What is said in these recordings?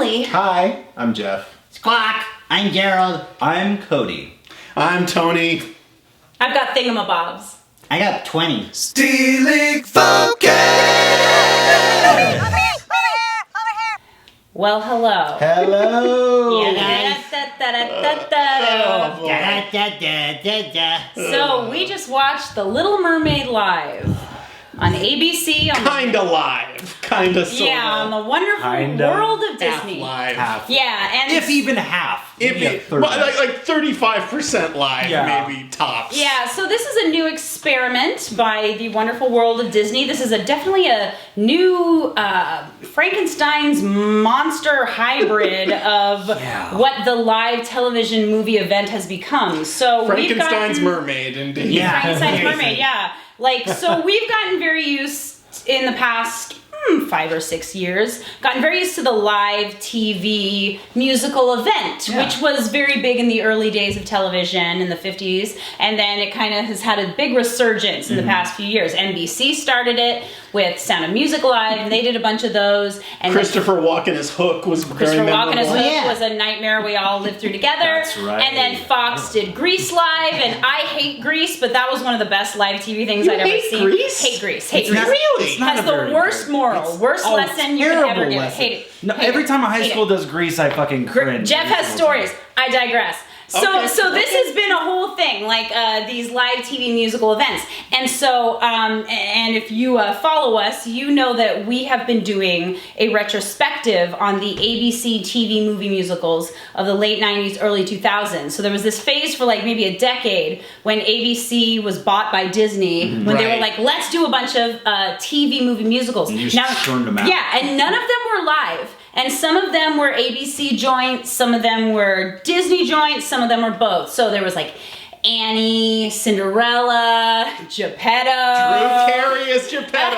Molly. Hi, I'm Jeff. Squawk. I'm Gerald. I'm Cody. I'm Tony. I've got thingamabobs. I got 20. Stealing focus! Well, hello. Hello. So we just watched The Little Mermaid live on ABC. Kinda live. Kinda sorta. Yeah, on the wonderful Kinda. world of Half Disney. live. Half. Yeah, and If even half. If Maybe a it, third. well, like 35% live, Yeah. maybe tops. yeah, so this is a new experiment by the wonderful world of Disney. This is definitely a new Frankenstein's monster hybrid of what the live television movie event has become. So Frankenstein's mermaid, indeed. Yeah. Frankenstein's mermaid, yeah. So we've gotten very used in the past 5 or 6 years, gotten very used to the live TV musical event, which was very big in the early days of television in the 50s, and then it kind of has had a big resurgence in the past few years. NBC started it with Sound of Music Live, and they did a bunch of those. And Christopher Walken as Hook was very Christopher Walken as memorable. Hook was a nightmare we all lived through together. That's right. And then Fox did Grease Live, and I hate Grease, but that was one of the best live TV things You I'd ever hate seen. Grease? Hate Grease. Hate It's Grease. not- Really? it's not Has a the very worst good- moral, worst lesson you could terrible ever get. lesson. Hate it. No, Hate every it. time a high Hate school it. does Grease, I fucking cringe. Jeff has stories. I digress. So Okay. this has been a whole thing, like these live TV musical events. And so, and if you follow us, you know that we have been doing a retrospective on the ABC TV movie musicals of the late 90s, early 2000s. So there was this phase for like maybe a decade when ABC was bought by Disney, when they were Right. like, let's do a bunch of TV movie musicals. And you just churned them out. Yeah, and none of them were live. And some of them were ABC joints, some of them were Disney joints, some of them were both. So there was like Annie, Cinderella, Geppetto. Drew Carey as Geppetto.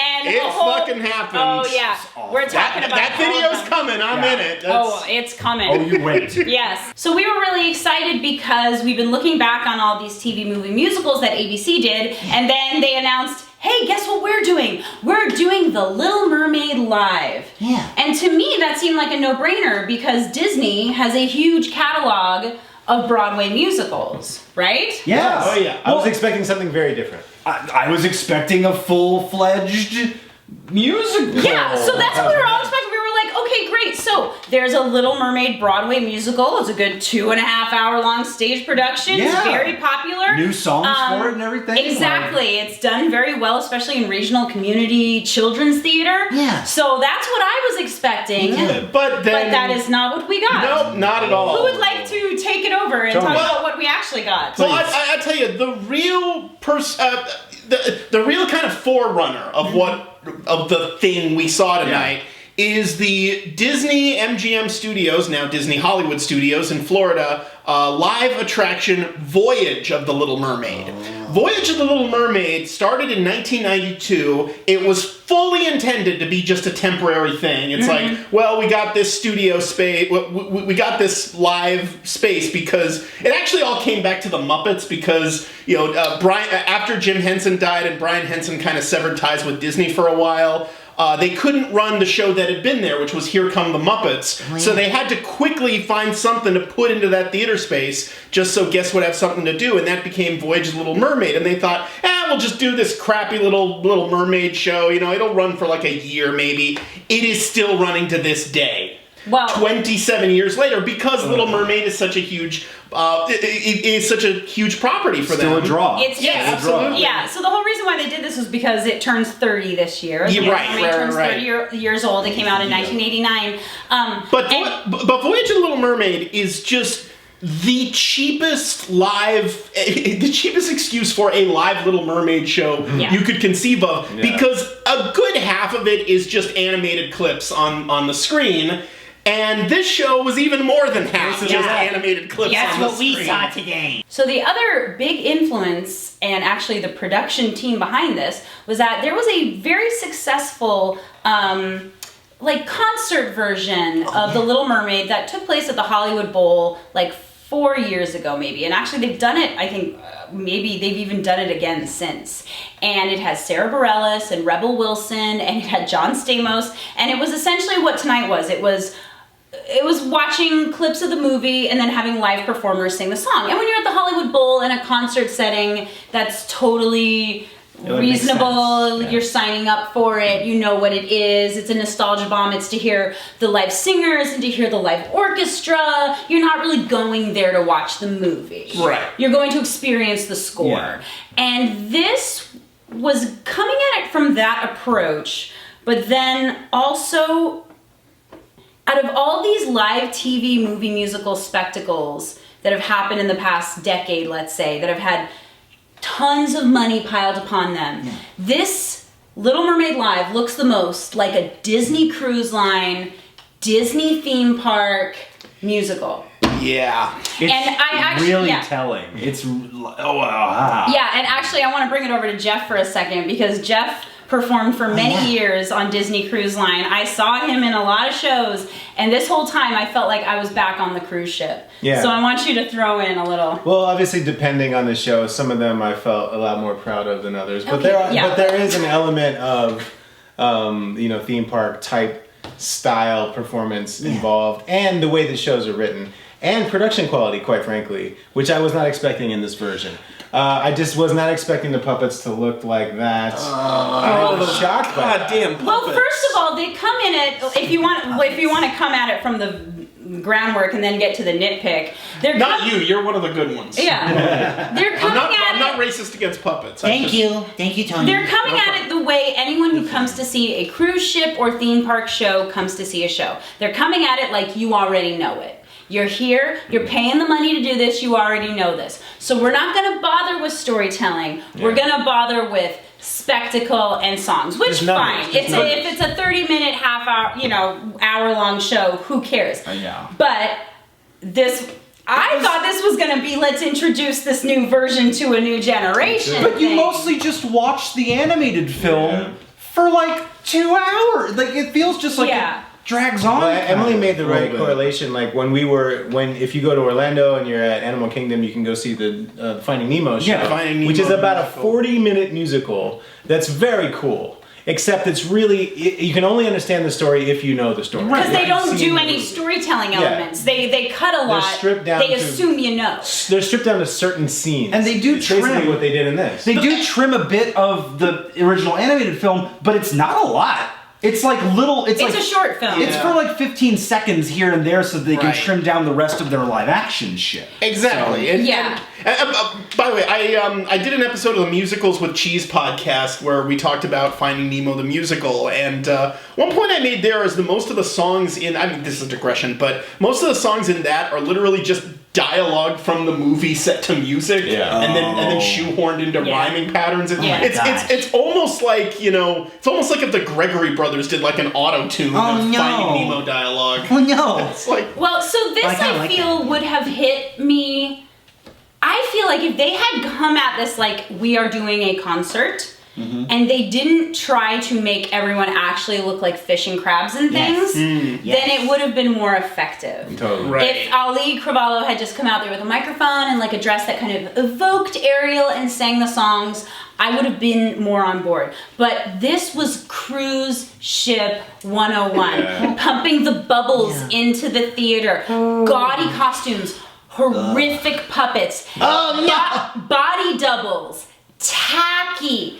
And It a whole, fucking happens. Oh yeah, we're talking about that all of video's them. coming. I'm Yeah. in it. Oh, it's coming. Oh, you wait. Yes. So we were really excited because we've been looking back on all these TV movie musicals that ABC did, and then they announced, hey, guess what we're doing? We're doing The Little Mermaid live. Yeah. And to me, that seemed like a no-brainer because Disney has a huge catalog of Broadway musicals, right? Yes. Oh, yeah. I was expecting something very different. I was expecting a full-fledged musical. Yeah, so that's what we were all expecting. We were like, okay, great. So there's a Little Mermaid Broadway musical. It's a good 2.5 hour long stage production. It's Yeah. very popular. New songs for it and everything. Exactly. It's done very well, especially in regional community children's theater. Yeah. So that's what I was expecting. But then. But that is not what we got. Nope, not at all. Who would like to take it over and talk about what we actually got? Well, I tell you, the real the real kind of forerunner of of the thing we saw tonight is the Disney MGM Studios, now Disney Hollywood Studios in Florida, live attraction Voyage of the Little Mermaid. Voyage of the Little Mermaid started in 1992. It was fully intended to be just a temporary thing. It's like, well, we got this studio space, we got this live space because it actually all came back to the Muppets because, you know, after Jim Henson died and Brian Henson kind of severed ties with Disney for a while, they couldn't run the show that had been there, which was Here Come the Muppets. So they had to quickly find something to put into that theater space just so guests would have something to do, and that became Voyage of the Little Mermaid. And they thought, we'll just do this crappy Little Mermaid show. You know, it'll run for like a year maybe. It is still running to this day. Wow. 27 years later, because Little Mermaid is such a huge, it is such a huge property for Still them. a draw. It's absolutely. Yeah, so the whole reason why they did this was because it turns 30 this year. Yeah, The right, Mermaid turns right. 30 years old. It came out in 1989. But Voyage of the Little Mermaid is just the cheapest the cheapest excuse for a live Little Mermaid show you could conceive of, because a good half of it is just animated clips on the screen. And this show was even more than half just animated clips That's on the what we screen. saw today. So the other big influence, and actually the production team behind this, was that there was a very successful concert version of The Little Mermaid that took place at the Hollywood Bowl like 4 years ago maybe, and actually they've done it, I think maybe they've even done it again since, and it has Sarah Bareilles and Rebel Wilson, and it had John Stamos, and it was essentially what tonight was. It was watching clips of the movie and then having live performers sing the song. And when you're at the Hollywood Bowl in a concert setting, that's totally reasonable. You're signing up for it. You know what it is. It's a nostalgia bomb. It's to hear the live singers and to hear the live orchestra. You're not really going there to watch the movie. Right. You're going to experience the score. Yeah. And this was coming at it from that approach, but then also out of all these live TV movie musical spectacles that have happened in the past decade, let's say, that have had tons of money piled upon them, this Little Mermaid Live looks the most like a Disney Cruise Line, Disney theme park musical. Yeah. It's And I actually- really yeah. telling. It's wow. Yeah, and actually I want to bring it over to Jeff for a second, because Jeff performed for many years on Disney Cruise Line. I saw him in a lot of shows, and this whole time I felt like I was back on the cruise ship. Yeah. So I want you to throw in a little. Well, obviously, depending on the show, some of them I felt a lot more proud of than others. But Okay, there is an element of, theme park type style performance involved, and the way the shows are written, and production quality, quite frankly, which I was not expecting in this version. I just was not expecting the puppets to look like that. I was shocked by that. Goddamn puppets. Well, first of all, they come in at, if you want to come at it from the groundwork and then get to the nitpick, they're Not you. You're one of the good ones. Yeah, they're coming at I'm not it. racist against puppets. Thank you, Tony. They're coming at it the way anyone who comes to see a cruise ship or theme park show comes to see a show. They're coming at it like you already know it. You're here, you're paying the money to do this, you already know this. So we're not gonna bother with storytelling, we're gonna bother with spectacle and songs, which Just numbers, fine. just numbers. If it's a 30-minute, half hour, hour long show, who cares? Yeah. But I thought this was gonna be, let's introduce this new version to a new generation. But you thing. mostly just watch the animated film Yeah. for like 2 hours. Like it feels just like Yeah. it drags on. Well, Emily made the a little right bit. correlation. Like if you go to Orlando and you're at Animal Kingdom, you can go see the Finding Nemo show, Yeah, Finding which Nemo is about musical. a 40-minute musical. That's very cool. Except it's really you can only understand the story if you know the story. Because they If don't you've seen do the any movie. storytelling Yeah. elements. They cut a lot. stripped down they to- assume you know. They're stripped down to certain scenes, And they do It's basically trim. what they did in this. They do trim a bit of the original animated film, but it's not a lot. It's like little. It's It's like a short film. It's for like 15 seconds here and there, so they can Right. trim down the rest of their live action shit. Exactly. And- Yeah. and, by the way, I did an episode of the Musicals with Cheese podcast where we talked about Finding Nemo the musical, and one point I made there is that most of the songs this is a digression, but most of the songs in that are literally just dialogue from the movie set to music, Yeah. and then shoehorned into Yeah. rhyming patterns. And Yeah. it's almost like it's almost like if the Gregory brothers did like an auto tune Oh, of no. Finding Nemo dialogue. Oh no. It's like Well, so this I kinda I like feel that. would have hit me. I feel like if they had come at this like we are doing a concert, and they didn't try to make everyone actually look like fish and crabs and Yes. things, Yes. then it would have been more effective. Totally. Right. If auli'i Cravalho had just come out there with a microphone and like a dress that kind of evoked Ariel and sang the songs, I would have been more on board. But this was cruise ship 101, Yeah. pumping the bubbles into the theater, gaudy costumes, horrific puppets, body doubles, tacky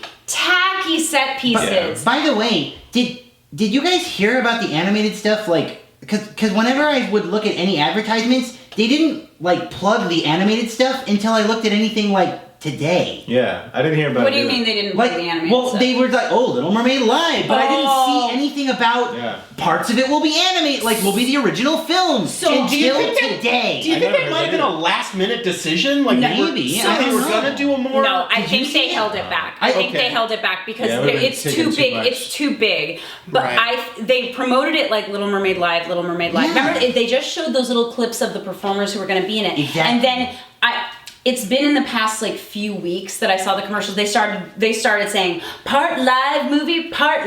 set pieces. By the way, did you guys hear about the animated stuff? Like, cause whenever I would look at any advertisements, they didn't like plug the animated stuff until I looked at anything like today. Yeah, I didn't hear about What do it you either. mean they didn't Like, play the animated well, stuff? they were like, "Oh, Little Mermaid Live," but I Oh. didn't see anything about Yeah. parts of it will be animated, like will be the original film. So, do you until think that- today. Do you I think never that might have heard been that a last minute decision? Like Maybe, so I they don't were know. gonna do a more. No, I Did you think they see held it? it back. I- I think okay. they held it back because Yeah, it would've been it's taken too too big. much. It's too big. But Right. they promoted it like Little Mermaid Live, Little Mermaid Live. Yeah. Remember, they just showed those little clips of the performers who were going to be in it, Exactly. and then it's been in the past like few weeks that I saw the commercials. They started saying part live movie, part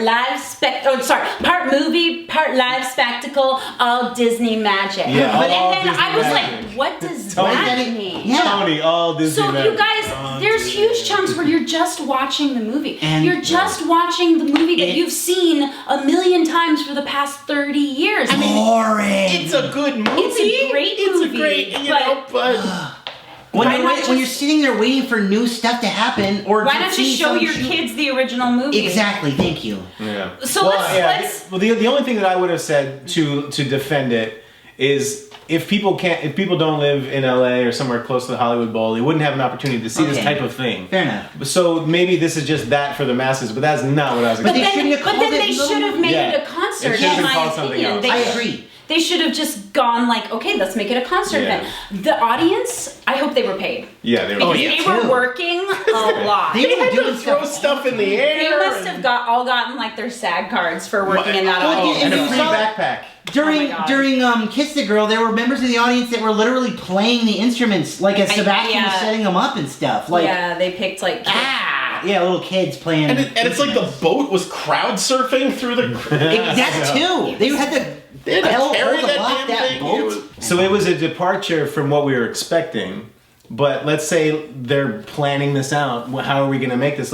movie, part live spectacle, all Disney magic. Yeah, and all then Disney I was magic. like, what does Tony. that mean? Yeah. Tony, all Disney So magic. you guys, there's huge chunks where you're just watching the movie. And- you're just watching the movie that you've seen a million times for the past 30 years. Boring. It's a good movie. It's a great movie, but When, Why you're, not when you're just- sitting there waiting for new stuff to happen, or why to not see just show some your shoot- kids the original movie? Exactly. Thank you. Yeah. So let's- Well, the only thing that I would have said to defend it is if people don't live in LA or somewhere close to the Hollywood Bowl, they wouldn't have an opportunity to see this Okay. type of thing. Fair enough. So maybe this is just that for the masses, but that's not what I was But expecting. they shouldn't have But called then it they Little should have made Yeah. it a concert, It should have in been my called something opinion. else. They I should- agree. They should have just gone like, okay, let's make it a concert Yeah. event. The audience, I hope they were paid. Yeah, they were. Because yeah, they were too. working a lot. They they had doing to throw stuff in the air. They must have all gotten like their SAG cards for working in that Well, audience. yeah, And a you free saw- backpack. During Oh my God. during Kiss the Girl, there were members of the audience that were literally playing the instruments, like as Sebastian was yeah. setting them up and stuff. Like Yeah, they picked like yeah, little kids playing. And it's like the boat was crowd surfing through the. that too. They had to They had to hold carry the that lock damn thing. boat. It was- So it was a departure from what we were expecting. But let's say they're planning this out. How are we going to make this?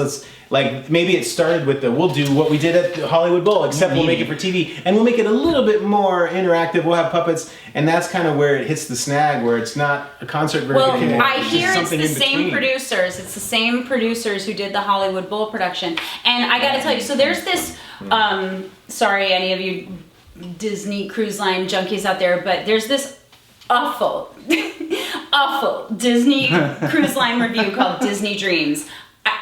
Maybe it started with we'll do what we did at the Hollywood Bowl, except we'll make it for TV, and we'll make it a little bit more interactive. We'll have puppets, and that's kind of where it hits the snag, where it's not a concert version. Well, anymore. I just hear it's something the in same between. producers. It's the same producers who did the Hollywood Bowl production. And I gotta tell you, so there's this, sorry any of you Disney Cruise Line junkies out there, but there's this awful, awful Disney Cruise Line review called Disney Dreams.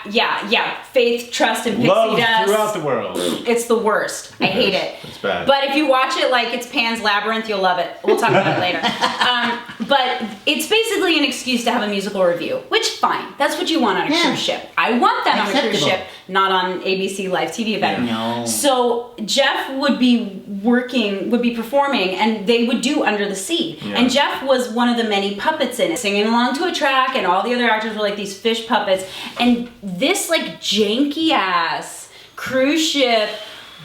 Yeah, faith, trust, and pixie Love dust. throughout the world. It's the worst. I hate it. It's bad. But if you watch it like it's Pan's Labyrinth, you'll love it. We'll talk about it later. But it's basically an excuse to have a musical review, which fine. That's what you want on a Yeah. cruise ship. I want that on a cruise Acceptable. ship, not on ABC Live TV event. No. So Jeff would be performing, and they would do Under the Sea. Yeah. And Jeff was one of the many puppets in it, singing along to a track, and all the other actors were like these fish puppets. And this like janky ass cruise ship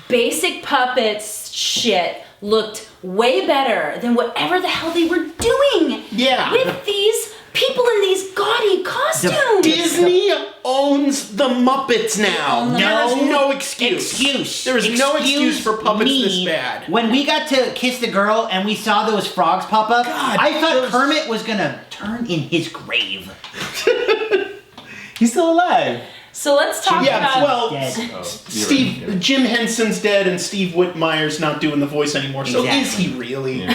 basic puppets shit looked way better than whatever the hell they were doing. Yeah. With these people in these gaudy costumes. Disney owns the Muppets now. own the There's Muppets. no excuse. There is no excuse for puppets me. this bad. When we got to Kiss the Girl and we saw those frogs pop up, I thought Kermit was gonna turn in his grave. He's still alive. So let's talk Yeah, about well, Dead. Steve, right. Jim Henson's dead, and Steve Whitmire's not doing the voice anymore. So is Exactly. he really?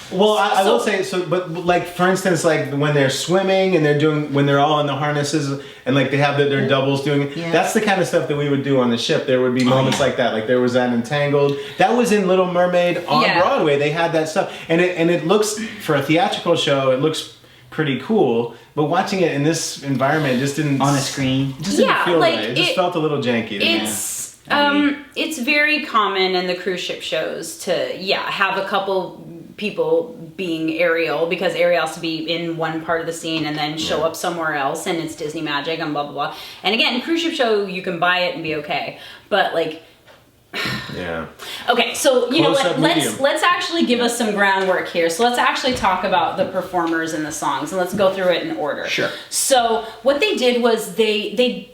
Well, I will say so, but like for instance, like when they're swimming and when they're all in the harnesses and like they have their doubles doing it. Yeah. That's the kind of stuff that we would do on the ship. There would be moments like that. Like there was that Entangled. That was in Little Mermaid on Yeah. Broadway. They had that stuff, and it looks for a theatrical show. It looks pretty cool, but watching it in this environment just didn't On a screen. Just didn't Yeah, feel like, right. It just it- felt a little janky to me. It's very common in the cruise ship shows to have a couple people being Ariel, because Ariel has to be in one part of the scene and then show up somewhere else, and it's Disney magic and blah blah blah. And again, cruise ship show, you can buy it and be okay, but like Yeah. okay, so you know Close-up what? medium. Let's actually give us some groundwork here. So let's actually talk about the performers and the songs, and let's go through it in order. Sure. So what they did was they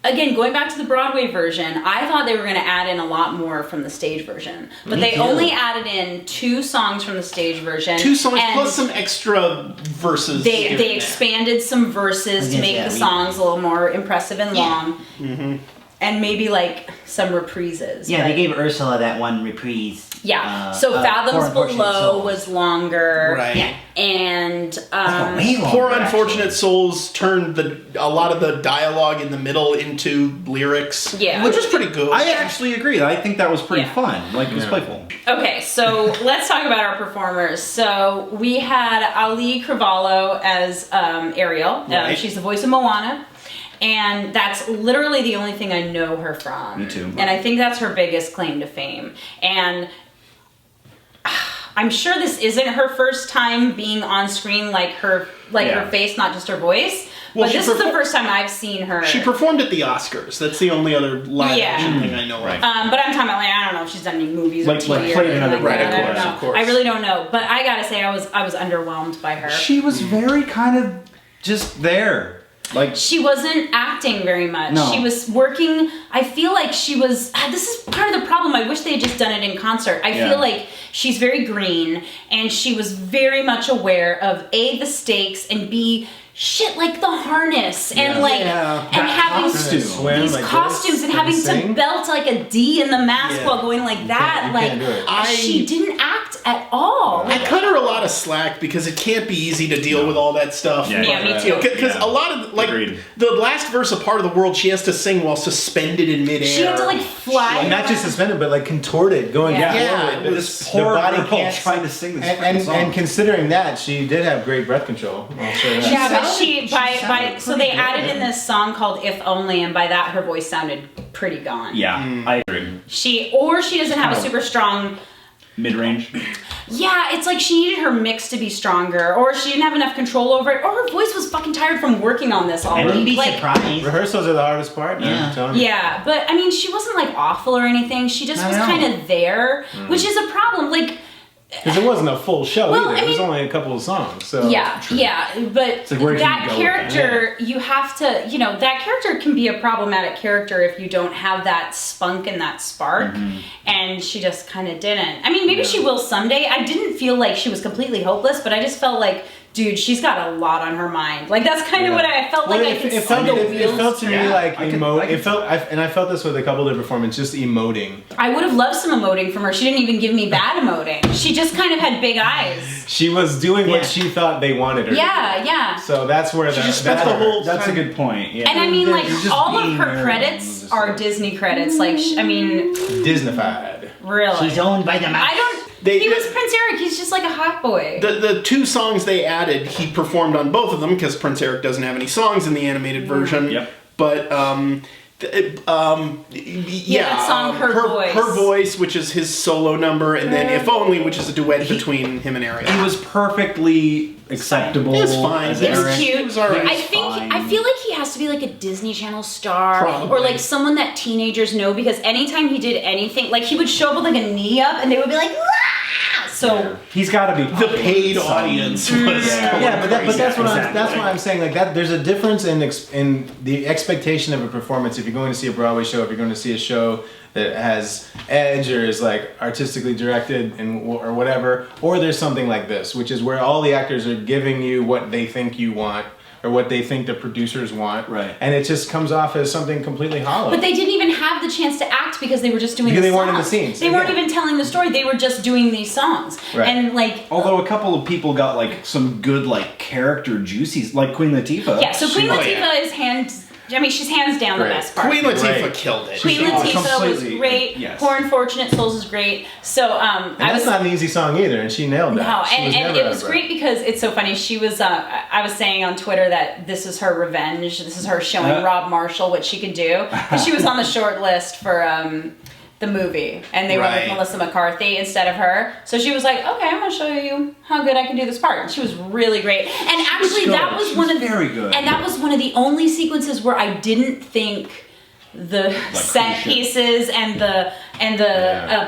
again, going back to the Broadway version, I thought they were going to add in a lot more from the stage version, but Me they too. only added in 2 songs from the stage version. 2 songs and plus some extra verses. They here and they there. expanded some verses to Yes, make yeah, the we- songs a little more impressive and Yeah. long. And maybe like some reprises. Yeah, but- they gave Ursula that one reprise. Yeah. So Poor Fathoms Unfortunate Below Souls. was longer. Right. Yeah. And Oh, way longer, Poor actually. Unfortunate Souls turned a lot of the dialogue in the middle into lyrics. Yeah. Which was pretty good. I actually agree. I think that was pretty Yeah. fun. Like, it was Yeah. playful. okay, so let's talk about our performers. So we had auli'i Cravalho as Ariel. Right. She's the voice of Moana. And that's literally the only thing I know her from. Me too. And I think that's her biggest claim to fame. And I'm sure this isn't her first time being on screen, like her face, not just her voice. Well, but this is the first time I've seen her. She performed at the Oscars. That's the only other live action thing I know of. But I'm talking about, like, I don't know if she's done any movies or Like TV played or in another anything like that. of I don't know. course, of course. I really don't know. But I gotta say, I was underwhelmed by her. She was very kind of just there. Like, She wasn't acting very much. No. She was working. I feel like she was. This is part of the problem. I wish they had just done it in concert. I feel like she's very green, and she was very much aware of A, the stakes, and B, shit like the harness and like and having costume. Swim these like costumes this, and having sing. to belt like a D in the mask while going like that. you can't do it. She didn't act at all. I cut her a lot of slack because it can't be easy to deal with all that stuff. Yeah, me too. Because a lot of like Agreed. the last verse of Part of the World, she has to sing while suspended in midair. She had to like fly. Like, not just suspended, but like contorted, going Yeah. forward. Yeah, this poor body girl can't trying to sing this and song. considering that, she did have great breath control. I'll say that. Yeah, but sounded so pretty they good. added in this song called "If Only," and by that her voice sounded pretty gone. Yeah, I agree. She doesn't have a super strong. Mid-range. Yeah, it's like she needed her mix to be stronger, or she didn't have enough control over it, or her voice was fucking tired from working on this I already. wouldn't be Like, surprised. Rehearsals are the hardest part, man. Yeah. I'm telling you. yeah, but I mean, she wasn't like awful or anything. She just I was know. kind of there, which is a problem. Like, Because it wasn't a full show Well, either. I It was mean- only a couple of songs. So yeah, but like, where can that you go with character, you have to, that character can be a problematic character if you don't have that spunk and that spark. And she just kind of didn't. I mean, maybe she will someday. I didn't feel like she was completely hopeless, but I just felt like, dude, she's got a lot on her mind. Like, that's kind of what I felt like. Well, I could see felt, the it wheels. felt to me Yeah, like I could it felt, and I felt this with a couple of performances, just emoting. I would have loved some emoting from her. She didn't even give me bad emoting. She just kind of had big eyes. She was doing Yeah. what she thought they wanted her to Yeah, do. Yeah. So that's where She just spent the whole That's a time. good point. Yeah. And I mean, like, You're just all of being her there. credits Just are like- Disney credits. Like, I mean, Disneyfied. really. She's owned by the mouse. I don't. They- he was Prince Eric. He's just like a hot boy. The two songs they added, he performed on both of them because Prince Eric doesn't have any songs in the animated version. Yep. But that song, Her Voice, which is his solo number, and then If Only, which is a duet between him and Ariel. He was perfectly acceptable. It was fine. as It was It was Eric. cute. It was alright. I think fine. I feel like he has to be like a Disney Channel star Probably. or like someone that teenagers know because anytime he did anything, like he would show up with like a knee up and they would be like, "Ah!" So He's got to be The popular paid with some- audience was going Yeah, but crazy. that's what Exactly. that's why I'm saying like that. There's a difference in the expectation of a performance. If you're going to see a Broadway show, if you're going to see a show that has edge or is like artistically directed and or whatever, or there's something like this, which is where all the actors are giving you what they think you want or what they think the producers want, Right. And it just comes off as something completely hollow. but they didn't even have the chance to act because they were just doing Because the they weren't in the songs. scenes. They weren't Yeah. even telling the story. They were just doing these songs. Right. And like Although a couple of people got like some good like character juicies, like Queen Latifah. yeah, so Queen Oh, Latifah yeah. is she's hands down the Great. best part. Queen Latifah Right. killed it. Queen She- Latifah was completely, great. yes. Poor Unfortunate Souls is great. So and I that's was not an easy song either, and she nailed that. No, She and never it out was of breath. great because it's so funny. She was, I was saying on Twitter that this is her revenge. This is her showing Rob Marshall what she could do. Because she was on the short list for the movie, and they went Right. with Melissa McCarthy instead of her. So she was like, "Okay, I'm gonna show you how good I can do this part." And she was really great. And actually, good. that was She one was of the, very good. and that was one of the only sequences where I didn't think the set cruise ship. pieces and the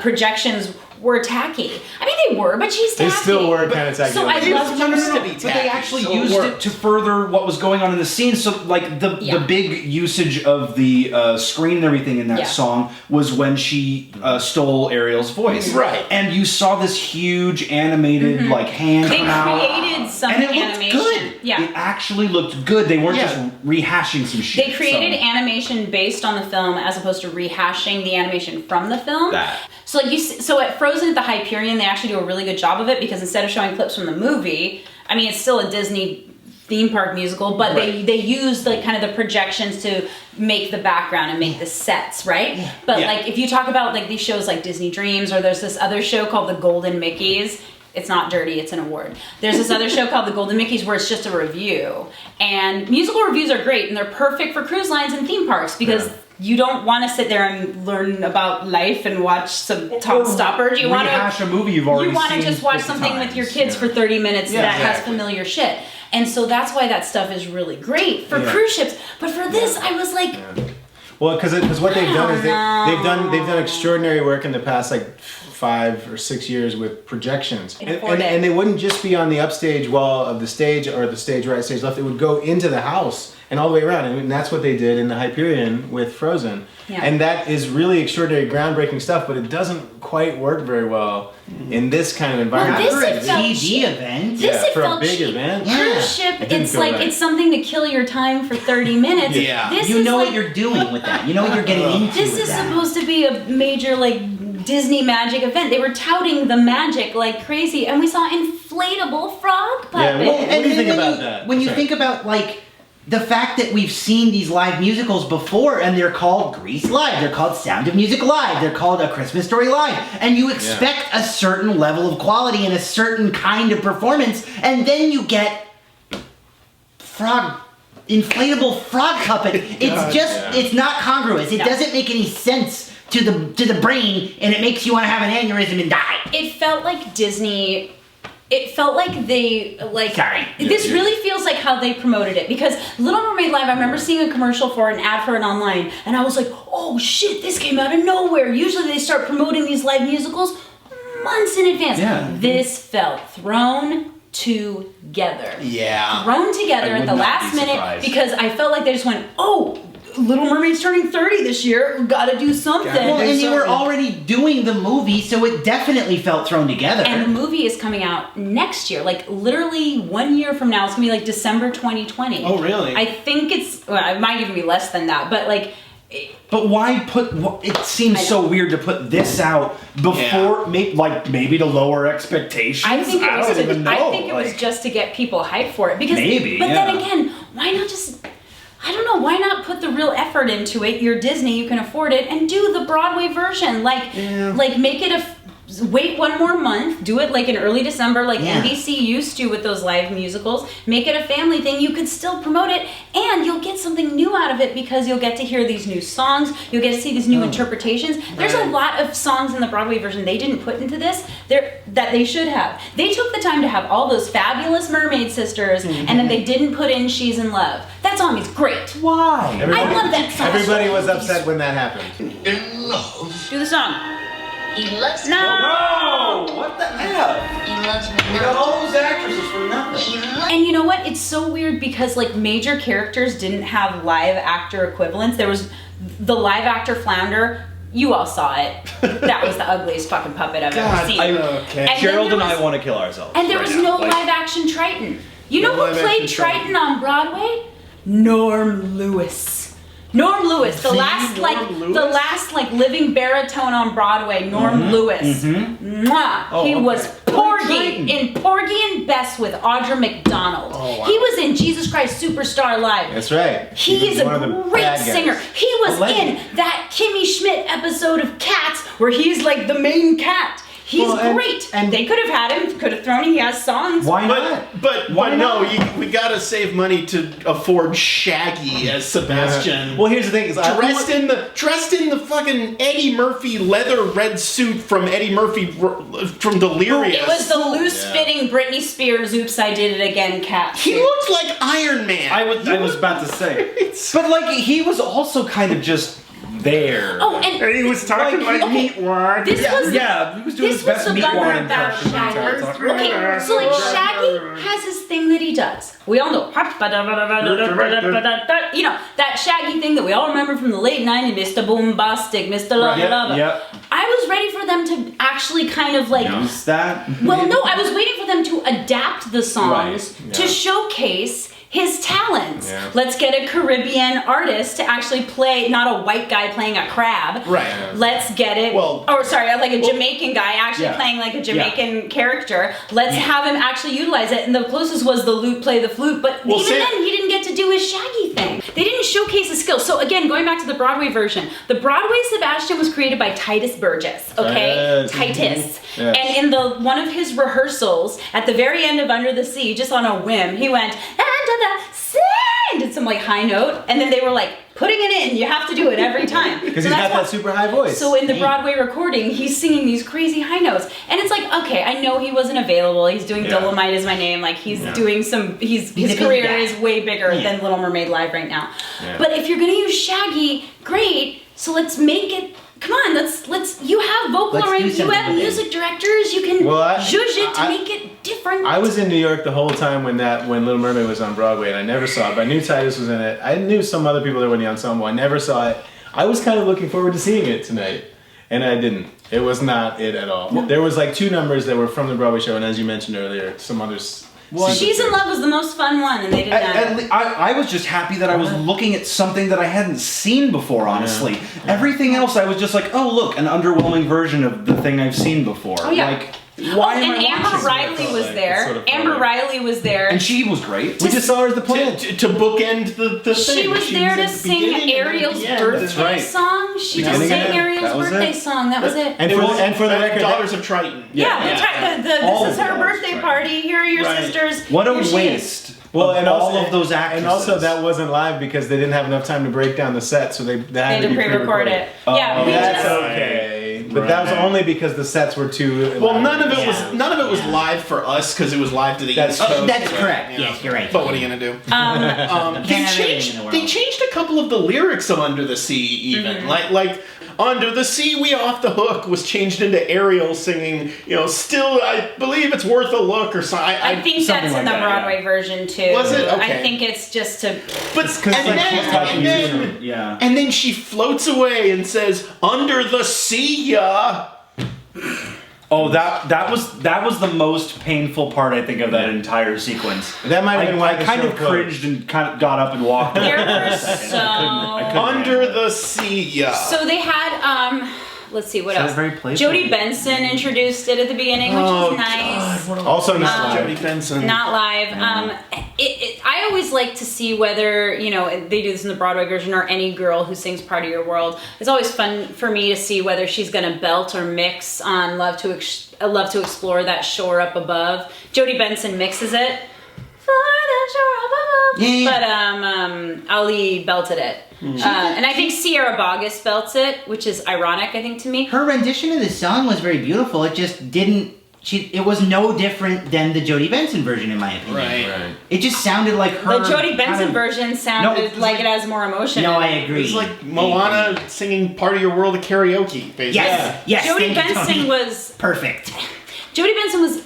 projections were tacky. I mean, they were, but she's tacky. They still were kind of tacky. So I It loved was her. supposed to be But they tacky, actually so it used it worked. to further what was going on in the scene. So, like the Yeah. big usage of the screen and everything in that Yeah. song was when she stole Ariel's voice. Right. And you saw this huge animated like hand They come out, created some and it looked animation. good. Yeah. It actually looked good. They weren't Yeah. just rehashing some shit. They created so. animation based on the film as opposed to rehashing the animation from the film. That. So like so at Frozen at the Hyperion, they actually do a really good job of it because instead of showing clips from the movie, I mean it's still a Disney theme park musical, but they use like kind of the projections to make the background and make the sets, right? But Yeah. like if you talk about like these shows like Disney Dreams, or there's this other show called The Golden Mickeys. It's not dirty, it's an award. There's this other show called The Golden Mickeys where it's just a review. And musical reviews are great and they're perfect for cruise lines and theme parks because you don't want to sit there and learn about life and watch some Tom Stoppard. You want to rehash a movie you've already You want to seen just watch 50 something with times. your kids for 30 minutes that has exactly. familiar shit. And so that's why that stuff is really great for cruise ships. But for this, I was like, Well, because what they've done is know. they've done extraordinary work in the past 5 or 6 years with projections, afford it. and they wouldn't just be on the upstage wall of the stage or the stage right, stage left. It would go into the house and all the way around, and that's what they did in the Hyperion with Frozen. Yeah. And that is really extraordinary, groundbreaking stuff, but it doesn't quite work very well in this kind of environment. this For a it felt TV cheap. event. This it for felt a big cheap. event. Cruise ship, didn't it's feel like right. it's something to kill your time for 30 minutes. Yeah. This You is know like, what you're doing with that. You know what you're getting into This with is that. supposed to be a major Disney magic event. They were touting the magic like crazy, and we saw inflatable frog puppets. Yeah, what do you then think when about that? When you Sorry. think about the fact that we've seen these live musicals before, and they're called Grease Live, they're called Sound of Music Live, they're called A Christmas Story Live, and you expect a certain level of quality and a certain kind of performance, and then you get inflatable frog puppet. It's not congruous. It No. doesn't make any sense to the brain, and it makes you want to have an aneurysm and die. It felt like Disney. It felt like they Sorry. This really feels like how they promoted it, because Little Mermaid Live, I remember seeing a commercial for an ad for it online, and I was like, oh shit, this came out of nowhere. Usually they start promoting these live musicals months in advance. Yeah. This felt thrown together. Yeah. Thrown together I at the would not last be minute, surprised. because I felt like they just went, oh, Little Mermaid's turning 30 this year. Gotta do something. Well, and they were already doing the movie, so it definitely felt thrown together. And the movie is coming out next year, literally 1 year from now. It's gonna be December 2020. Oh, really? I think it might even be less than that, but But why put? It seems I so weird to put this out before, maybe to lower expectations. I think it was don't even know. I think it was just to get people hyped for it. Because Maybe, but then yeah. again, why not just, I don't know, why not put the real effort into it? You're Disney, you can afford it, and do the Broadway version. Make it wait one more month, do it in early December, NBC used to with those live musicals. Make it a family thing. You could still promote it, and you'll get something new out of it, because you'll get to hear these new songs. You'll get to see these new interpretations. There's a lot of songs in the Broadway version they didn't put into this that they should have. They took the time to have all those fabulous mermaid sisters, and then they didn't put in She's in Love. That song is great. Why? I love that song. Everybody was upset when that happened. Do the song. He loves me. No. No! What the F? He loves me We got not. all those actresses for nothing. He loves And you know what? It's so weird, because major characters didn't have live actor equivalents. There was the live actor Flounder. You all saw it. That was the ugliest fucking puppet I've ever seen. Okay. And then Gerald there and I was- want to kill ourselves. And there right was now. no live action Triton. You know No who live played action Triton. Triton on Broadway? Norm Lewis. Norm Lewis, the last living baritone on Broadway. Norm Lewis. Mwah. Oh, He okay. was Triton. Porgy in Porgy and Bess with Audra McDonald. wow. He was in Jesus Christ Superstar Live. That's right. He was is one a of the great bad guys. singer. He was legend. in that Kimmy Schmidt episode of Cats where he's the main cat. He's Well, and- great. and- they could have had him, could have thrown him. He has songs. Why not? But Why no, not? we gotta save money to afford Shaggy as Sebastian. Well, here's the thing: is dressed in the fucking Eddie Murphy leather red suit from Eddie Murphy from Delirious. It was the loose-fitting Britney Spears "Oops, I Did It Again" cat. He looked like Iron Man. I was about to say. But he was also kind of just there. Oh, and he was talking Like, okay, Meatwad. this was Yeah, he was doing this his best was the meat bummer wine about impression. Shaggy. Okay, so Shaggy has his thing that he does. We all know, you know, that Shaggy thing that we all remember from the late '90s, Mr. Boombastic, Mr. Lubba Lubba. Yep. I was ready for them to actually kind of Use that. Well, no, I was waiting for them to adapt the songs Right, to yeah. showcase his talents. Yeah. Let's get a Caribbean artist to actually play, not a white guy playing a crab. Right. Let's get it. Like a Jamaican guy actually Yeah. playing like a Jamaican character. Let's have him actually utilize it. And the closest was the lute play the flute. But Well, even Sam- then, he didn't get to do his Shaggy thing. They didn't showcase his skills. So again, going back to the Broadway version, the Broadway Sebastian was created by Titus Burgess. Okay, Yes. Titus. Yes. And in one of his rehearsals, at the very end of Under the Sea, just on a whim, he went, "Under the sea!" and did some like high note, and then they were like putting it in. You have to do it every time Because he's got that super high voice. So in the Broadway recording, he's singing these crazy high notes, and it's like, okay, I know he wasn't available. He's doing Dolomite Is My Name. Like he's doing some. His career is way bigger than Little Mermaid Live right now. Yeah. But if you're gonna use Shaggy, great. So let's make it. Come on, let's. You have vocal arrangements. You have music directors. You can zhuzh it to make it different. I was in New York the whole time when Little Mermaid was on Broadway, and I never saw it. But I knew Titus was in it. I knew some other people that were in the ensemble. I never saw it. I was kind of looking forward to seeing it tonight, and I didn't. It was not it at all. There was like 2 numbers that were from the Broadway show, and as you mentioned earlier, some others. She's in Love was the most fun one, and they did not. I was just happy that I was looking at something that I hadn't seen before, honestly. Everything else, I was just like, oh, look, an underwhelming version of the thing I've seen before. Oh, yeah. Like, why am I Amber watching Riley was like there. sort of Amber funny. Riley was there. And she was great. We just saw her as the plant. To bookend the thing. She was there to at the sing beginning and then at Ariel's the end. birthday song. She just Beginning sang and end. Ariel's That was birthday it. song. That was it. And for the record, Daughters of Triton. All This is of her those, birthday right. party. Here are your Right. sisters. What a Here she is. waste. Well, of and all also, of those actresses. And also, that wasn't live because they didn't have enough time to break down the set, so they had They had to to be pre-record pre-recorded. it. Yeah, we That's just. okay, but that was only because the sets were too. Well, none of it Yeah. was live for us because it was live to the That's East true. Coast. That's right? correct. Yeah. Yes, you're right. But what are you gonna do? Can't have everything in the world. They changed a couple of the lyrics of Under the Sea, even like Under the Sea, we off the hook was changed into Ariel singing. Still, I believe it's worth a look or something. I think something that's like in the that, Broadway version too. Was it? Okay. I think it's just to. But Yeah. and then she floats away and says, "Under the sea, Oh, that was the most painful part, I think, of that entire sequence. That might have been why I the kind show of closed. cringed and kind of got up and walked. There were I couldn't Under the sea." So they had let's see what Sounded else. very playful. Jodie Benson introduced it at the beginning, which was nice. Also not live. Jodie Benson. Not live. I always like to see whether they do this in the Broadway version or any girl who sings "Part of Your World." It's always fun for me to see whether she's gonna belt or mix on "Love to Explore," that shore up above. Jodie Benson mixes it for the shore up above. Yeah. But auli'i belted it. And I think Sierra Boggess belts it, which is ironic, I think, to me. Her rendition of the song was very beautiful. It just didn't. It was no different than the Jodie Benson version, in my opinion. Right. It just sounded like her. The Jodie Benson kind of- version sounded No, like it has more emotion. No, in I it. agree. It's like Moana singing "Part of Your World" at karaoke, basically. Yes, yes. Jodie thank you, Benson Tony. was perfect. Jodie Benson was,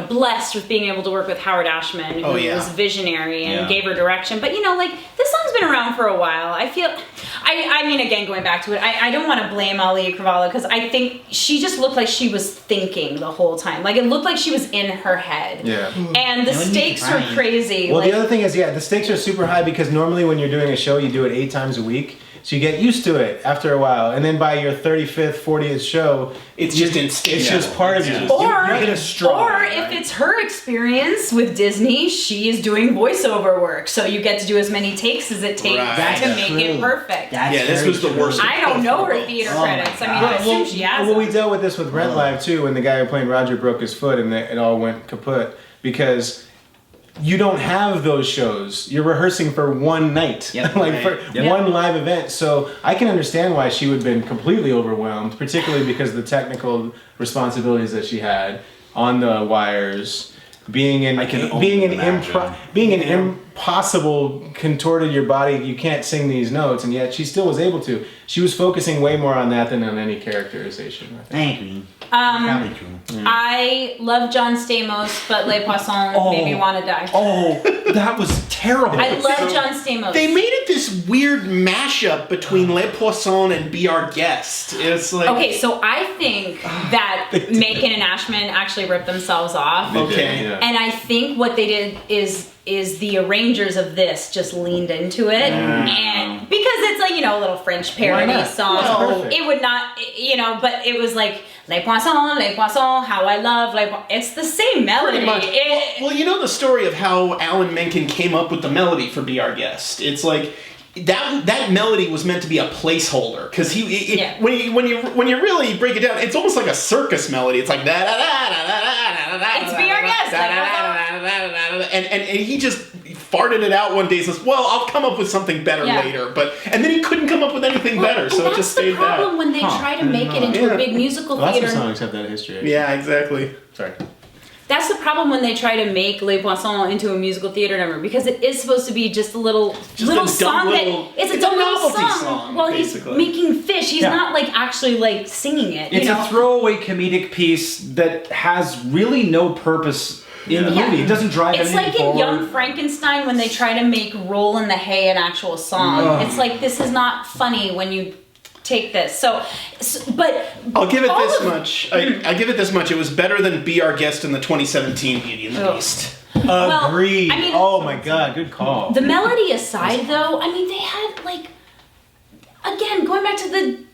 blessed with being able to work with Howard Ashman, who was visionary and gave her direction. But this song's been around for a while. I feel, I mean, again, going back to it, I don't want to blame auli'i Cravalho because I think she just looked like she was thinking the whole time. Like it looked like she was in her head. Yeah. And the That would be stakes were surprising. crazy. Well, like, the other thing is, the stakes are super high because normally when you're doing a show, you do it 8 times a week. So you get used to it after a while. And then by your 35th, 40th show, It's just instinctual. it's just part of you. Or, You're in a straw, or right? if it's her experience with Disney, she is doing voiceover work. So you get to do as many takes as it takes Right. to make it perfect. That's this very was the true. worst. I don't know her theater Oh my credits. I mean, God. I assume she has Well, them. we dealt with this with Rent Live too, when the guy who played Roger broke his foot and it all went kaput because you don't have those shows. You're rehearsing for one night, Yep. for one live event. So I can understand why she would have been completely overwhelmed, particularly because of the technical responsibilities that she had on the wires, being an impossible contorted your body. You can't sing these notes, and yet she still was able to. She was focusing way more on that than on any characterization. I think. I agree. Probably true. I love John Stamos, but Les Poissons made me want to die. Oh, that was terrible. I love John Stamos. They made it this weird mashup between Les Poissons and Be Our Guest. It's like Okay, so I think that Macon and Ashman actually ripped themselves off. Okay. Yeah. And I think what they did is the arrangers of this just leaned into it, and because it's like a little French parody not? song, Well, it would not, but it was like Les Poissons, how I love Les Poissons. It's the same melody. Pretty much. Well, you know the story of how Alan Menken came up with the melody for Be Our Guest. It's like that melody was meant to be a placeholder because when you really break it down, it's almost like a circus melody. It's like da da da da da da da da. It's Be Our Guest. and he just farted it out one day and says, well, I'll come up with something better later. And then he couldn't come up with anything better, so it just stayed that. That's the problem when they try to make it into a big musical theater. Lots of songs have that history. Actually. Yeah, exactly. Sorry. That's the problem when they try to make Les Poissons into a musical theater number, because it is supposed to be just a little song it's a dumb little song while basically. He's making fish. He's not like actually like singing it. It's a throwaway comedic piece that has really no purpose in the movie. It doesn't drive anything forward. It's like in Young Frankenstein when they try to make Roll in the Hay an actual song. It's like, this is not funny when you take this. But I'll give it this much. I give it this much. It was better than Be Our Guest in the 2017 Beauty and the Beast. Agreed. I mean, oh my god, good call. The melody aside, though, I mean, they had like, again, going back to the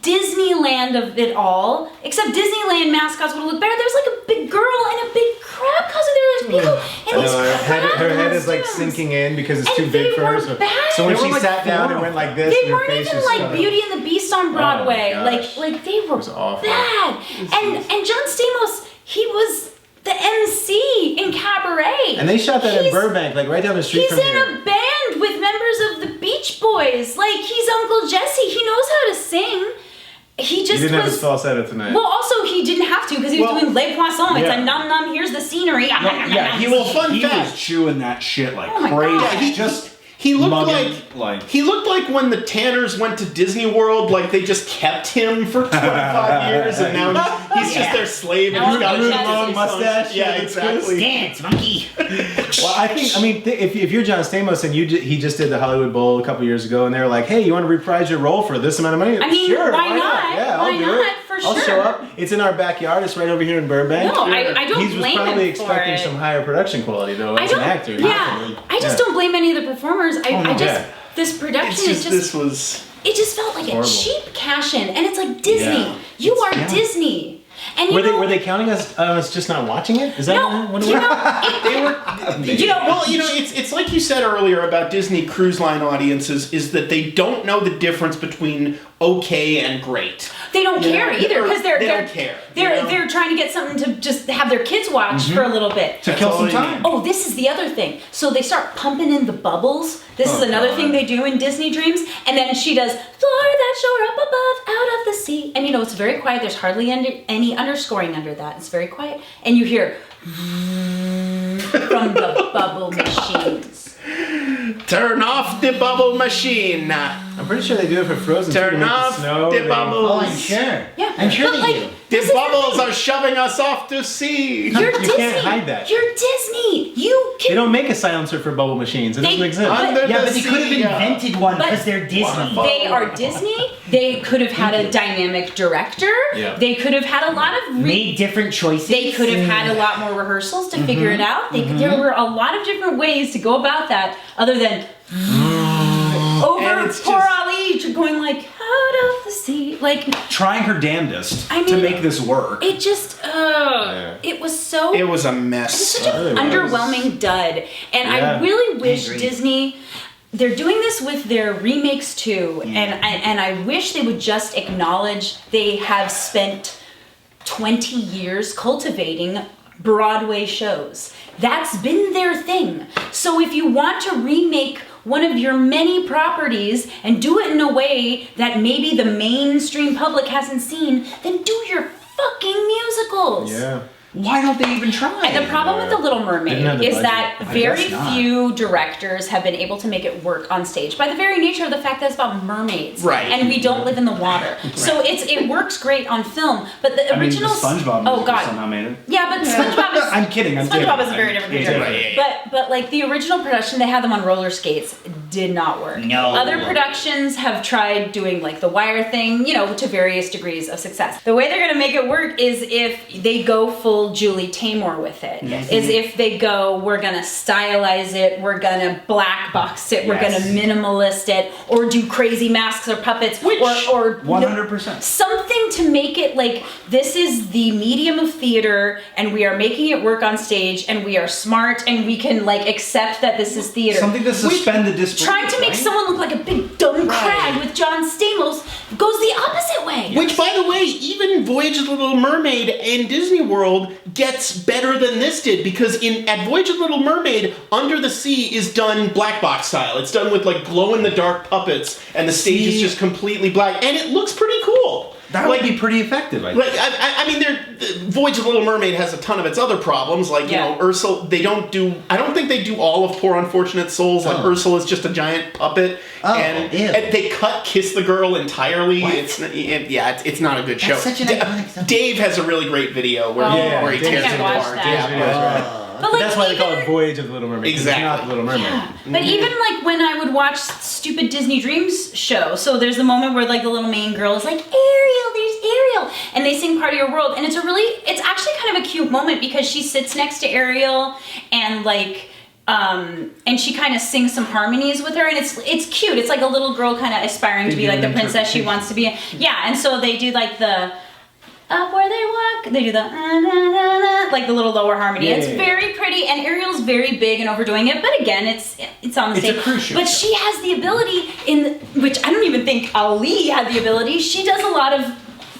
Disneyland of it all, except Disneyland mascots would have looked better. There's like a big girl and a big crab costume. There was people and these her head is like sinking in because it's too big for her. So when she sat down and went like this, they weren't even like Beauty and the Beast on Broadway. Like they were bad. And John Stamos, he was the MC in Cabaret. And they shot that in Burbank, like right down the street from here. He's in a band with members of the Beach Boys. Like, he's Uncle Jesse. He knows how to sing. He just didn't have his falsetto tonight. Well, also, he didn't have to because he was doing Les Poissons. It's a num num, here's the scenery. He was chewing that shit like crazy. He looked like when the Tanners went to Disney World, like they just kept him for 25 years, and now he's just their slave, and he's got a long mustache. Yeah, exactly. Dance, monkey. Well, I mean, if you're John Stamos and he just did the Hollywood Bowl a couple years ago, and they were like, hey, you want to reprise your role for this amount of money? I mean, sure, why not? Yeah, I'll do it. For I'll sure. show up. It's in our backyard. It's right over here in Burbank. No, I don't blame him. He was probably for expecting it. some higher production quality, though, as an actor. Yeah, I just don't blame any of the performers. This production is just. It just felt like a cheap cash-in, and it's like Disney. Yeah. You are Disney. And were they counting us on us just not watching it? Is that what it was? It's like you said earlier about Disney Cruise Line audiences, is that they don't know the difference between okay and great. They don't care either because they don't care. They're trying to get something to just have their kids watch for a little bit to kill some time. Oh, this is the other thing. So they start pumping in the bubbles. This is another thing they do in Disney Dreams. And then she does "Floor that shore up above, out of the sea." And it's very quiet. There's hardly any underscoring under that. It's very quiet, and you hear from the bubble machines. Turn off the bubble machine. I'm pretty sure they do it for Frozen. Turn off the bubbles. Oh, I'm sure. Yeah, I'm sure they do. The bubbles are shoving us off to sea. You're You Disney. can't hide that. You're Disney. You can. They don't make a silencer for bubble machines. It doesn't exist. Under Yeah, the but they could have sea, invented one because they're Disney. They are Disney. They could have had a dynamic director. Yeah. They could have had a lot of Made different choices. They could have had a lot more rehearsals to figure it out. There were a lot of different ways to go about that, other than over poor auli'i going like out of the sea, like trying her damnedest I mean, to make this work. It just, it was so. It was a mess. It was such an underwhelming dud, and I really wish Disney. They're doing this with their remakes too, and I wish they would just acknowledge they have spent 20 years cultivating Broadway shows. That's been their thing. So if you want to remake one of your many properties and do it in a way that maybe the mainstream public hasn't seen, then do your fucking musicals. Yeah. Why don't they even try? And the problem with The Little Mermaid is that very guess not. few directors have been able to make it work on stage by the very nature of the fact that it's about mermaids. Right. And we don't live in the water. So it works great on film, but the original... the SpongeBob musical somehow made it. Yeah, but SpongeBob is... I'm kidding. SpongeBob is a very different picture. Yeah. But like the original production, they had them on roller skates, did not work. No. Other productions have tried doing like the wire thing, to various degrees of success. The way they're going to make it work is if they go full Julie Taymor with it. Yes. Is if they go, we're going to stylize it, we're going to black box it, we're going to minimalist it, or do crazy masks or puppets, or 100%. something to make it like this is the medium of theater and we are making it work on stage and we are smart and we can like accept that this is theater. Something to suspend the disbelief. Trying to make right? someone look like a big dumb crag with John Stamos goes the opposite way. Which, by the way, even Voyage of the Little Mermaid in Disney World gets better than this did, because at Voyage of the Little Mermaid, Under the Sea is done black box style. It's done with like glow-in-the-dark puppets, and the stage is just completely black, and it looks pretty cool. That would be pretty effective, I think. Like, I mean, Voyage of the Little Mermaid has a ton of its other problems. Like, you know, Ursula, I don't think they do all of Poor Unfortunate Souls. Like, Ursula's just a giant puppet. And they cut Kiss the Girl entirely. What? It's not a good show. That's such an iconic stuff. Dave has a really great video where he tears it apart. But like, that's why they call it Voyage of the Little Mermaid. Exactly. It's not Little Mermaid. But even like when I would watch stupid Disney Dreams show, so there's the moment where like the little main girl is like, Ariel, there's Ariel, and they sing Part of Your World, and it's actually kind of a cute moment because she sits next to Ariel and like, and she kind of sings some harmonies with her, and it's cute. It's like a little girl kind of aspiring to be like the princess she wants to be. Yeah, and so they do like the up where they walk. They do the like the little lower harmony. It's very pretty, and Ariel's very big and overdoing it. But again, it's on the stage. It's a cruise ship. But she has the ability which I don't even think auli'i had the ability. She does a lot of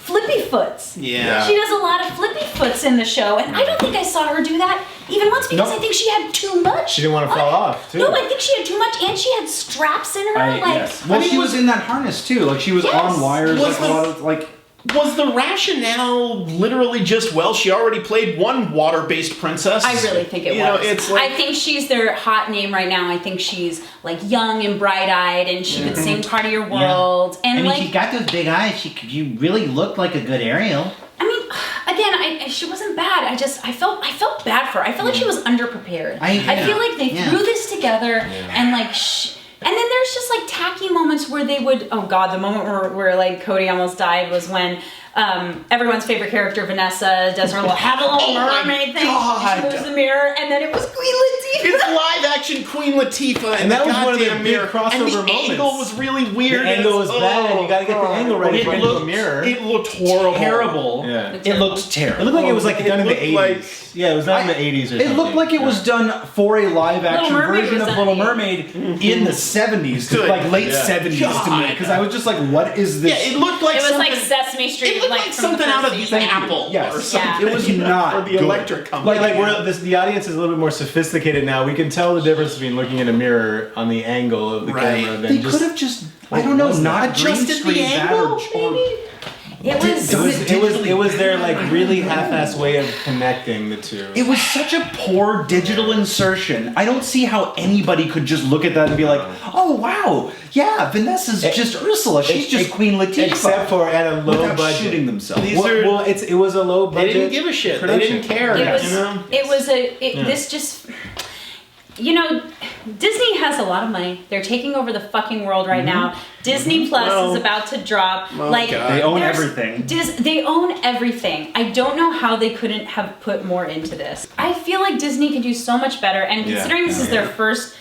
flippy foots. Yeah. She does a lot of flippy foots in the show, and I don't think I saw her do that even once because I think she had too much. She didn't want to fall off, too. No, I think she had too much, and she had straps in her. Yes. Well, she was in that harness too. Like she was on wires. Like a lot of like. Was the rationale literally just, well, she already played one water-based princess? I really think it was. Know, it's like, I think she's their hot name right now. I think she's like young and bright-eyed, and she could sing Part of Your World. And I mean, like, she got those big eyes. She really looked like a good Ariel. I mean, again, she wasn't bad. I felt bad for her. I felt like she was underprepared. I feel like they threw this together and like. And then there's just like tacky moments where they would, oh god, the moment where like Cody almost died was when everyone's favorite character, Vanessa, does her little have a little mermaid thing. God. She moves the mirror, and then it was Queen Latifah. it's live action Queen Latifah, And that was one of the goddamn big mirror. crossover and the moments. angle was really weird. The angle was bad. You got to get the angle right in front of the mirror. It looked horrible. Terrible. Yeah. It looked terrible. It looked like it was like done in the looked 80s. like- Yeah, it was done in the 80s or something. It looked like it was done for a live action Mermaid version was of done Little in- Mermaid in the 70s, Good. like late Yeah. 70s to me. Because I was just like, what is this? Yeah, it looked like It was something. like Sesame Street. It looked like from something the out of first the season. Apple Yes. or something. It was you know, not or the good. electric company. Like the audience is a little bit more sophisticated now. We can tell the difference between looking at a mirror on the angle of the Right. camera They than could just. have just, I don't know, not Adjusted green the screened that angle, or maybe? It was. It was their like really half-assed way of connecting the two. It was such a poor digital insertion. I don't see how anybody could just look at that and be like, "Oh wow, yeah, Vanessa's just Ursula. She's just Queen Latifah." Except for at a low without budget. shooting themselves. These Well, are- well, it was a low budget. They didn't give a shit. They production. didn't care. It was. You know? It was this just. You know, Disney has a lot of money. They're taking over the fucking world right now. Disney Plus Well, is about to drop. oh, like God. They own there's- everything. They own everything. I don't know how they couldn't have put more into this. I feel like Disney could do so much better. And considering this is their first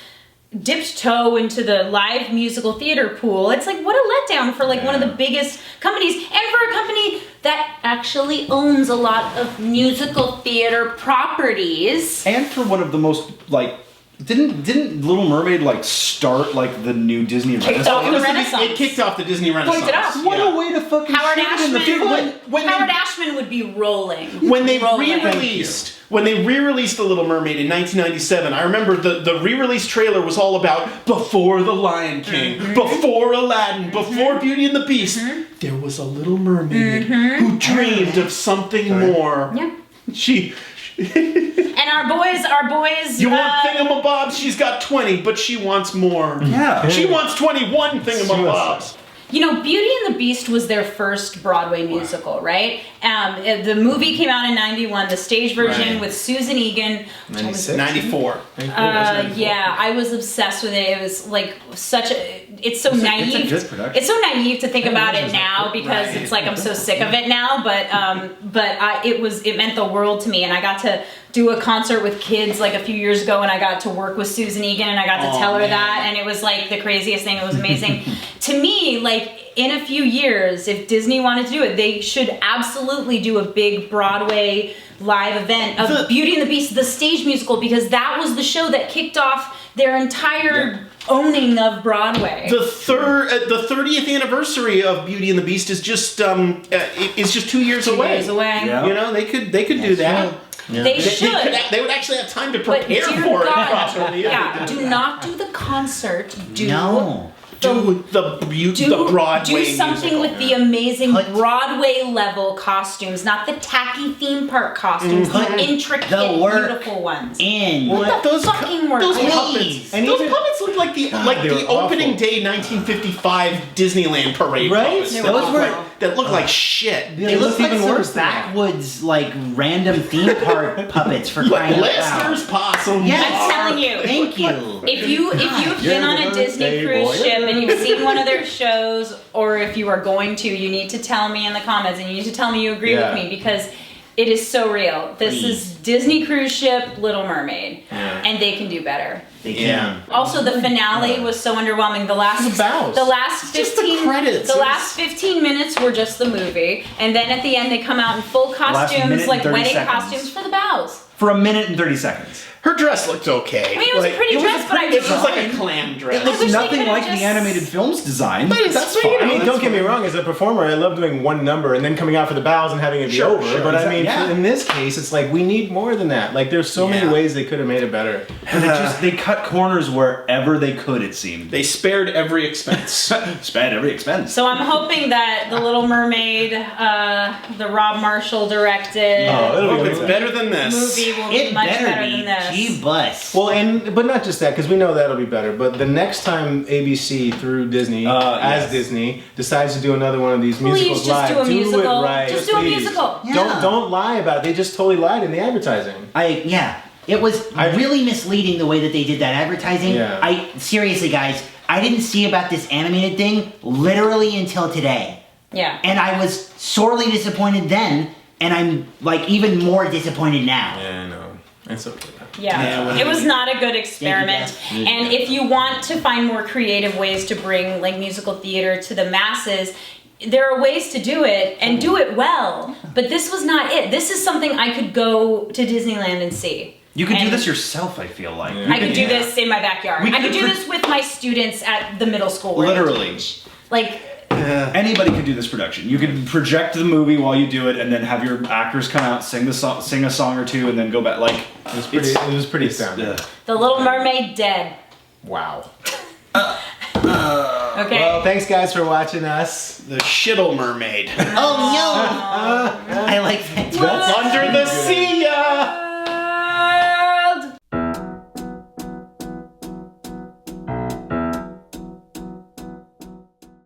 dipped toe into the live musical theater pool, it's like, what a letdown for like one of the biggest companies, and for a company that actually owns a lot of musical theater properties. And for one of the most like, didn't Little Mermaid like start like the new Disney off Renaissance? the Renaissance. It kicked off the Disney Renaissance. Kicked it off. What a way to fucking Howard shoot it in the Ashman, feet. Howard Ashman would be rolling. When they Rolling. re-released The Little Mermaid in 1997, I remember the re-release trailer was all about before The Lion King, before Aladdin, before Beauty and the Beast. There was a little mermaid who dreamed of something more. Yeah. She. And our boys. You want thingamabobs? She's got 20, but she wants more. Yeah. She wants 21 thingamabobs. You know, Beauty and the Beast was their first Broadway musical, right? The movie came out in '91. The stage version Right. with Susan Egan. which I was- 94. Yeah, I was obsessed with it. It was like such a. It's so naive. It's a good production. It's so naive to think about it now because Right. it's like I'm so sick of it now. But it meant the world to me, and I got to do a concert with kids like a few years ago, and I got to work with Susan Egan, and I got to tell her that, and it was like the craziest thing. It was amazing. To me, like in a few years, if Disney wanted to do it, they should absolutely do a big Broadway live event of Beauty and the Beast, the stage musical, because that was the show that kicked off their entire owning of Broadway. The 30th anniversary of Beauty and the Beast is just 2 years away. 2 years away. Yeah. You know, they could do that. They should. They would actually have time to But prepare dear for it God, properly. do not do the concert. Do No. Do the Broadway do something musical. with the amazing Put- Broadway level costumes, not the tacky theme park costumes, Put the intricate, the work beautiful ones. In. What the fucking work? Those Please. puppets. And Those even- puppets look like the they were opening awful. day 1955 Disneyland parade Right? puppets. They That were look awful. that look like shit. It looks like even some worse than that. backwoods, like random theme park puppets for crying out loud. Lester's possum. Yes. I'm telling you. Thank you. If you've been on a Disney birthday cruise boy. ship and you've seen one of their shows, or if you are going to, you need to tell me in the comments, and you need to tell me you agree Yeah. with me, because it is so real. This is Disney cruise ship Little Mermaid, and they can do better. They Yeah. can. Also, the finale was so underwhelming. The last The bows. 15 credits. The last 15 minutes were just the movie, and then at the end they come out in full last costumes, minute like and 30 wedding seconds. costumes for the bows. For a minute and 30 seconds. Her dress looked okay. I mean, it was a pretty dress, but I It was just like a clam dress. It looks wish they nothing could've like just- the animated film's design. But it's That's sweet. fine. I mean, that's don't get me fine. wrong. As a performer, I love doing one number and then coming out for the bows and having it be Sure, over. sure, But I mean, yeah. in this case, it's like we need more than that. Like, there's so many Yeah. ways they could have made it better. And they cut corners wherever they could, it seemed. They spared every expense. Spent every expense. So I'm hoping that the Little Mermaid, the Rob Marshall directed Oh, it'll Hope be it's amazing. better than this. movie will be It much better better be. than this. G-bus. Well, but not just that, because we know that'll be better. But the next time ABC through Disney, as yes. Disney, decides to do another one of these Please musicals just live, do a musical. it right. Just do a please. musical. Yeah. Don't lie about it. They just totally lied in the advertising. It was really misleading the way that they did that advertising. Yeah. Seriously, guys, I didn't see about this animated thing literally until today. Yeah. And I was sorely disappointed then, and I'm like even more disappointed now. Yeah, I know. It's okay. Yeah, it was not a good experiment. And if you want to find more creative ways to bring like musical theater to the masses, there are ways to do it and do it well. But this was not it. This is something I could go to Disneyland and see. You could do And this yourself, I feel like. I could do this in my backyard. We I could could do pro- this with my students at the middle school. where I Literally. teach. Like, Anybody could do this production. You could project the movie while you do it, and then have your actors come out, sing a song or two, and then go back. Like It was pretty astounding. The Little Mermaid dead. Wow. Okay. Well, thanks guys for watching us. The Shittle Mermaid. Oh no! I like that. Under the sea,